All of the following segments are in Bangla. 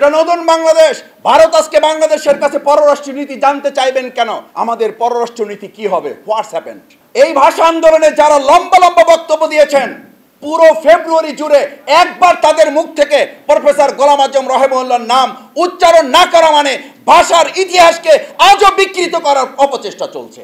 এটা নতুন বাংলাদেশ। ভারত আজকে বাংলাদেশের কাছে পররাষ্ট্র নীতি জানতে চাইবেন কেন? আমাদের পররাষ্ট্র নীতি কি হবে? হোয়াটস হ্যাপেন্ড? এই ভাষা আন্দোলনে যারা লম্বা লম্বা বক্তব্য দিয়েছেন, পুরো ফেব্রুয়ারি জুড়ে একবার তাদের মুখ থেকে প্রফেসর গোলাম আজম রহিমাহুল্লাহর নাম উচ্চারণ না করা মানে ভাষার ইতিহাসকে আজও বিকৃত করার অপচেষ্টা চলছে।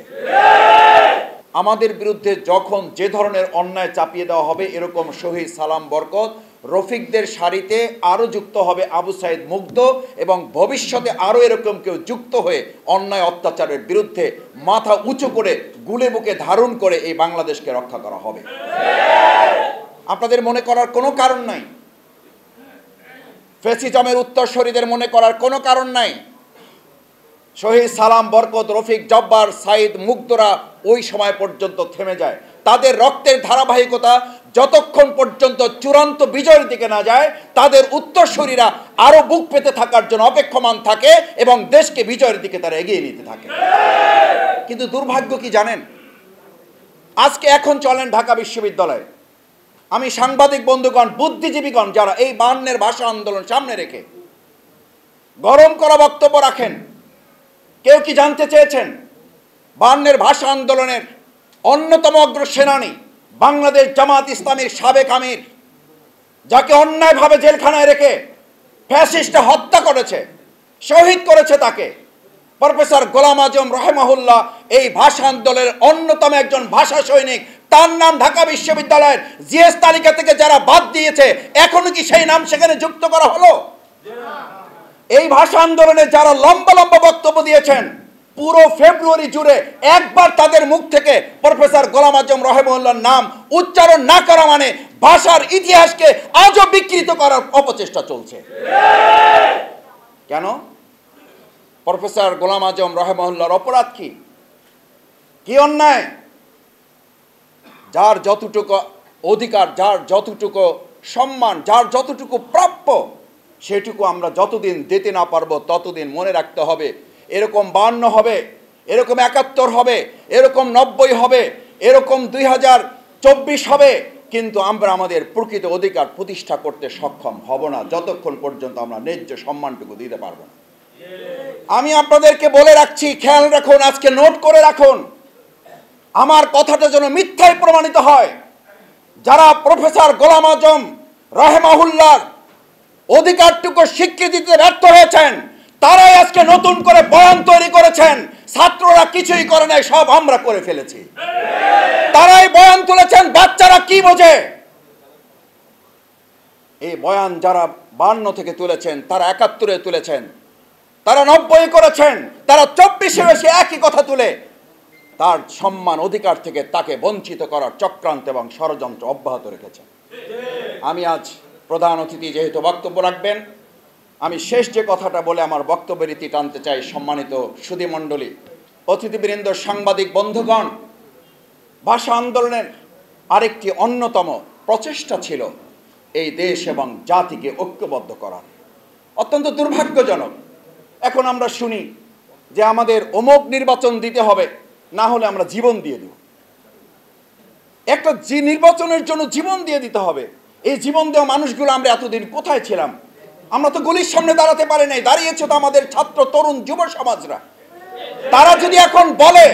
আমাদের বিরুদ্ধে যখন যে ধরনের অন্যায় চাপিয়ে দেওয়া হবে, এরকম শহীদ সালাম বরকত রফিকদের সারিতে আরও যুক্ত হবে আবু সাইদ মুগ্ধ, এবং ভবিষ্যতে আরও এরকম কেউ যুক্ত হয়ে অন্যায় অত্যাচারের বিরুদ্ধে মাথা উঁচু করে গুলে বুকে ধারণ করে এই বাংলাদেশকে রক্ষা করা হবে। আপনাদের মনে করার কোনো কারণ নাই, ফ্যাসিজমের উত্তরসূরিদের মনে করার কোনো কারণ নাই। শহীদ সালাম বরকত রফিক জব্বার সাইদ মুগ্ধরা ওই সময় পর্যন্ত থেমে যায়। তাদের রক্তের ধারাবাহিকতা যতক্ষণ পর্যন্ত চূড়ান্ত বিজয়ের দিকে না যায়, তাদের উত্তরসূরিরা আরো বুক পেতে থাকার জন্য অপেক্ষমান থাকে এবং দেশকে বিজয়ের দিকে তারা এগিয়ে নিতে থাকে। কিন্তু দুর্ভাগ্য কি জানেন? আজকে এখন চলেন ঢাকা বিশ্ববিদ্যালয়ে, আমি সাংবাদিক বন্ধুগণ, বুদ্ধিজীবীগণ যারা এই 52-এর ভাষা আন্দোলন সামনে রেখে গরম করা বক্তব্য রাখেন, কেউ কি জানতে চেয়েছেন 52-এর ভাষা আন্দোলনের অন্যতম অগ্রসেনানী বাংলাদেশ জামাত ইসলামীর সাবেক আমির, যাকে অন্যায়ভাবে জেলখানায় রেখে ফ্যাসিস্টে হত্যা করেছে, শহীদ করেছে তাকে, প্রফেসর গোলাম আজম রহিমাহুল্লাহ এই ভাষা আন্দোলনের অন্যতম একজন ভাষা সৈনিক। তার নাম ঢাকা বিশ্ববিদ্যালয়ের জিএস তালিকা থেকে যারা বাদ দিয়েছে, এখনো কি সেই নাম সেখানে যুক্ত করা হলো? এই ভাষা আন্দোলনে যারা লম্বা লম্বা বক্তব্য দিয়েছেন, পুরো ফেব্রুয়ারি জুড়ে একবার তাদের মুখ থেকে প্রফেসর গোলাম আজম রহিমাহুল্লাহর নাম উচ্চারণ না করা মানে ভাষার ইতিহাসকে আজও বিকৃত করার অপচেষ্টা চলছে। কেন? প্রফেসর গোলাম আজম রহিমাহুল্লাহর অপরাধ কি? কি অন্যায়? যার যতটুকু অধিকার, যার যতটুকু সম্মান, যার যতটুকু প্রাপ্য, সেটুকু আমরা যতদিন দিতে না পারবো ততদিন মনে রাখতে হবে, এরকম 52 হবে, এরকম 71 হবে, এরকম 90 হবে, এরকম 2024 হবে, কিন্তু আমরা আমাদের প্রকৃত অধিকার প্রতিষ্ঠা করতে সক্ষম হব না যতক্ষণ পর্যন্ত আমরা ন্যায্য সম্মানটুকু দিতে পারবো না। আমি আপনাদেরকে বলে রাখছি, খেয়াল রাখুন, আজকে নোট করে রাখুন, আমার কথাটা যেন মিথ্যায় প্রমাণিত হয়। যারা প্রফেসর গোলাম আজম রহিমাহুল্লাহর অধিকারটুকু স্বীকৃতি দিতে ব্যর্থ হয়েছেন, তারাই আজকে নতুন করে বয়ান তৈরি করেছেন। ছাত্ররা কিছুই করে নাই, সব আমরা করে ফেলেছি। তারাই বয়ান তুলেছেন, বাচ্চারা কি বোঝে? এই বয়ান যারা 52 থেকে তুলেছেন, তারা 71-এ তুলেছেন, তারা 90 করেছেন, তারা 24-এ এসে একই কথা তুলে তার সম্মান অধিকার থেকে তাকে বঞ্চিত করার চক্রান্ত এবং ষড়যন্ত্র অব্যাহত রেখেছেন। আমি আজ প্রধান অতিথি যেহেতু বক্তব্য রাখবেন, আমি শেষ যে কথাটা বলে আমার বক্তব্যের ইতি টানতে চাই। সম্মানিত সুধীমণ্ডলী, অতিথিবৃন্দ, সাংবাদিক বন্ধুগণ, ভাষা আন্দোলনের আরেকটি অন্যতম প্রচেষ্টা ছিল এই দেশ এবং জাতিকে ঐক্যবদ্ধ করা। অত্যন্ত দুর্ভাগ্যজনক, এখন আমরা শুনি যে আমাদের অমুক নির্বাচন দিতে হবে, না হলে আমরা জীবন দিয়ে দেব। একটা নির্বাচনের জন্য জীবন দিয়ে দিতে হবে। এই জীবন দেওয়া মানুষগুলো আমরা এতদিন কোথায় ছিলাম? আমরা তো গলির সামনে দাঁড়াতে পারি নাই, দাঁড়িয়েছে তো আমাদের ছাত্র, তরুণ, যুব সমাজরা। তারা যদি এখন বলে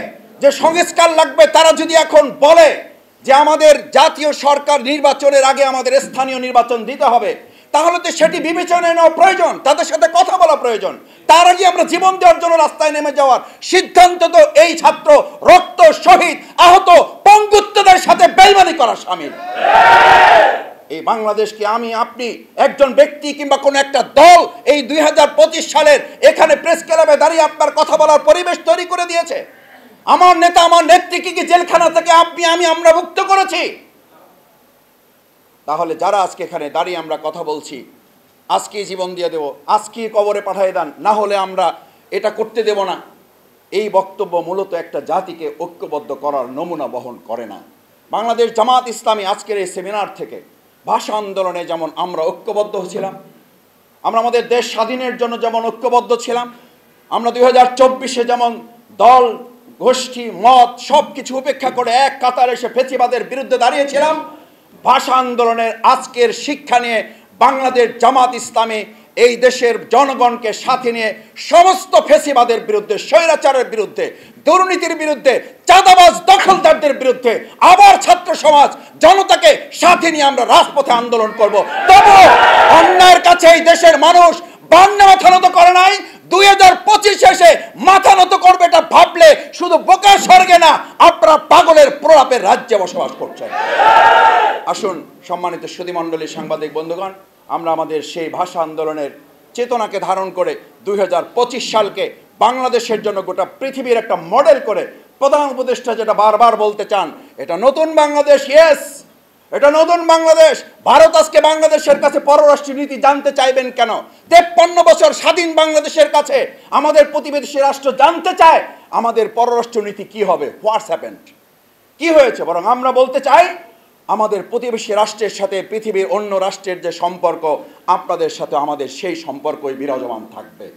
যে সংস্কার লাগবে, তারা যদি এখন বলে যে আমাদের জাতীয় সরকার নির্বাচনের আগে আমাদের স্থানীয় নির্বাচন দিতে হবে, তাহলে তো সেটি বিবেচনায় নেওয়া প্রয়োজন, তাদের সাথে কথা বলা প্রয়োজন। তার আগে আমরা জীবন দেওয়ার জন্য রাস্তায় নেমে যাওয়ার সিদ্ধান্ত তো এই ছাত্র রক্ত, শহীদ, আহত, পঙ্গুত্বদের সাথে বেইমানি করা শামিল। এই বাংলাদেশকে আমি, আপনি, একজন ব্যক্তি কিংবা কোনো একটা দল এই 2025 সালের এখানে প্রেস ক্লাবে দাঁড়িয়ে আপনার কথা বলার পরিবেশ তৈরি করে দিয়েছে। আমার নেতা, আমার নেত্রীকে কি জেলখানা থেকে আপনি, আমি, আমরা মুক্ত করেছি? তাহলে যারা আজকে এখানে দাঁড়িয়ে আমরা কথা বলছি, আজকেই জীবন দিয়ে দেব, আজকেই কবরে পাঠিয়ে দেন, না হলে আমরা এটা করতে দেব না, এই বক্তব্য মূলত একটা জাতিকে ঐক্যবদ্ধ করার নমুনা বহন করে না। বাংলাদেশ জামাত ইসলামী আজকের এই সেমিনার থেকে ভাষা আন্দোলনে যেমন আমরা ঐক্যবদ্ধ ছিলাম, আমরা আমাদের দেশ স্বাধীনের জন্য যেমন ঐক্যবদ্ধ ছিলাম, আমরা 2024-এ যেমন দল, গোষ্ঠী, মত সব কিছু উপেক্ষা করে এক কাতারে এসে ফ্যাসিবাদের বিরুদ্ধে দাঁড়িয়েছিলাম, ভাষা আন্দোলনের আজকের শিক্ষা নিয়ে বাংলাদেশ জামাত ইসলামী এই দেশের জনগণকে সাথে নিয়ে সমস্ত ফেসিবাদের বিরুদ্ধে, স্বৈরাচারের বিরুদ্ধে, দুর্নীতির বিরুদ্ধে, চাঁদাবাজ দখলদারদের বিরুদ্ধে আবার ছাত্র সমাজ জনতাকে সাথে নিয়ে আমরা রাজপথে আন্দোলন করব। তবু অন্যায়ের কাছে এই দেশের মানুষ বান্না মাথা নত করে নাই। 2025 এসে মাথা নত করবে এটা ভাবলে শুধু বোকা স্বর্গে না, আপনারা পাগলের প্রলাপের রাজ্যে বসবাস করছেন। আসুন সম্মানিত সুধীমণ্ডলী, সাংবাদিক বন্ধুগণ, আমরা আমাদের সেই ভাষা আন্দোলনের চেতনাকে ধারণ করে 2025 সালকে বাংলাদেশের জন্য গোটা পৃথিবীর একটা মডেল করে প্রধান উপদেষ্টা যেটা বারবার বলতে চান, এটা নতুন বাংলাদেশ। ইয়েস, এটা নতুন বাংলাদেশ। ভারত আজকে বাংলাদেশের কাছে পররাষ্ট্র নীতি জানতে চাইবেন কেন? 53 বছর স্বাধীন বাংলাদেশের কাছে আমাদের প্রতিবেশী রাষ্ট্র জানতে চায় আমাদের পররাষ্ট্র নীতি কি হবে, হোয়াটস হ্যাপেন্ড, কি হয়েছে। বরং আমরা বলতে চাই আমাদের প্রতিবেশী রাষ্ট্রের সাথে পৃথিবীর অন্য রাষ্ট্রের যে সম্পর্ক, আপনাদের সাথে আমাদের সেই সম্পর্কই বিরাজমান থাকবে।